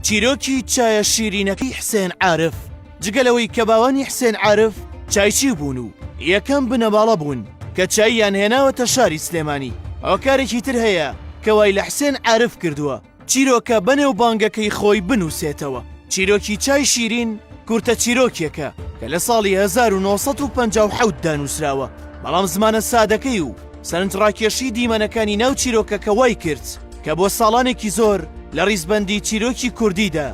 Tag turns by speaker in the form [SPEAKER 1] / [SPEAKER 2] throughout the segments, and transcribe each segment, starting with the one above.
[SPEAKER 1] چیرۆکی چایە شیرینەکەی حسێن عارف. جگەلەوەی کە باوانی حسێن عارف چایچی بوون و یەکەم بنەباڵە بوون کە چاییان هێناوەتە شاری سلێمانی. ئەوکارێکی تر هەیە کە وای لە حسێن عارف کردووە چیرۆکە بەنێو بانگەکەی خۆی بنووسێتەوە. چیرۆکی چای شیرین کورتە چیرۆکێکە کە لە ساڵی 1957 دانووسراوە، بەڵام زمانە سادەکەی و سەرنجڕاکێشی دیمەنەکانی ناو چیرۆکەکە وای کرد کە بۆ ساڵانێکی زۆر لە ڕیزبەندی چیرۆکی کوردیدا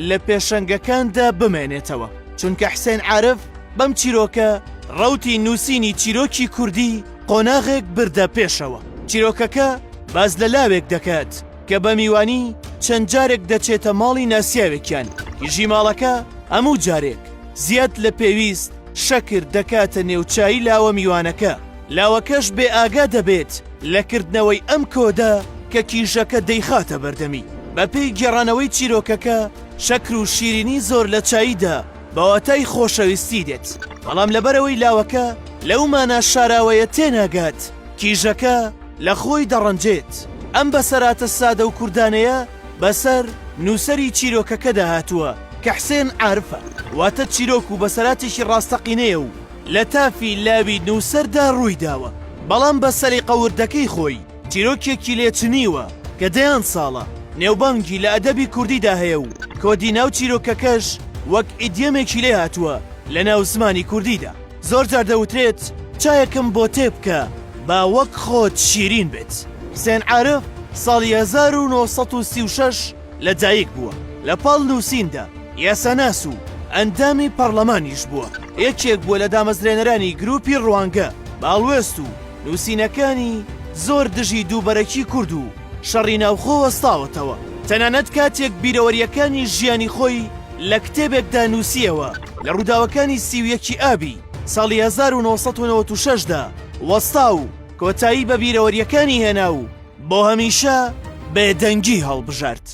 [SPEAKER 1] لە پێشەنگەکاندا بمێنێتەوە، چونکە حسێن عارف بەم چیرۆکە ڕەوتی نووسینی چیرۆکی کوردی قۆناغێک بردە پێشەوە. چیرۆکەکە باز لە لاوێک دەکات کە بە میوانی چەند جارێک دەچێتە ماڵی ناسیاوێکیان. کیژی ماڵەکە هەموو جارێک زیاد لە پێویست شەکر دەکاتە نێوچایی لاوە میوانەکە. لاوەکەش بێ ئاگا دەبێت لە کردنەوەی ئەم کۆدا کە کیژەکە دەیخاتە بەردەمی. بە پێی گێڕانەوەی چیرۆکەکە شەکر و شیرینی زۆر لە چاییدا بەواتای خۆشەویستی دێت، بەڵام لەبەرەوەی لاوەکە لەومانە شاراوەیە تێناگات کیژەکە لە خۆی دەڕەنجێت. ئەم بەسەراتە سادە و کوردانەیە بەسەر نووسەری چیرۆکەکەدا هاتووە کە حسێن عارفە، واتە چیرۆک و بەسەراتێکی ڕاستەقینەیە و لە تافی لاوی نووسەردا ڕووی داوە، بەڵام بە سەلیقە وردەکەی خۆی چیرۆکێکی لێچنیوە کە دەیان ساڵە نێوبانگی لە ئەدەبی کوردیدا هەیە و کۆدی ناو چیرۆکەکەش وەک ئیدیەمێکی لێ هاتووە لە ناو زمانی کوردیدا. زۆر جار دەوترێت چایەکەم بۆ تێ بکە با وەک خۆت شیرین بێت. حسێن عارف ساڵی 1936 لەدایک بووە، لە پاڵ نووسیندا یاساناس و ئەندامی پەرلەمانیش بووە. یەکێک بووە لە دامەزرێنەرانی گروپی ڕوانگە، باڵوێست و نووسینەکانی زۆر دژی دووبەرەکی کورد و شەڕی ناوخۆ وەستاوەتەوە. تەنانەت کاتێک بیرەوەریەکانی ژیانی خۆی لە کتێبێکدا نووسیەوە لە ڕووداوەکانی 31 ئابی ساڵی 1996دا وەستا و کۆتایی بە بیرەوەریەکانی هێنا و بۆ هەمیشە بێدەنگی هەڵبژارد.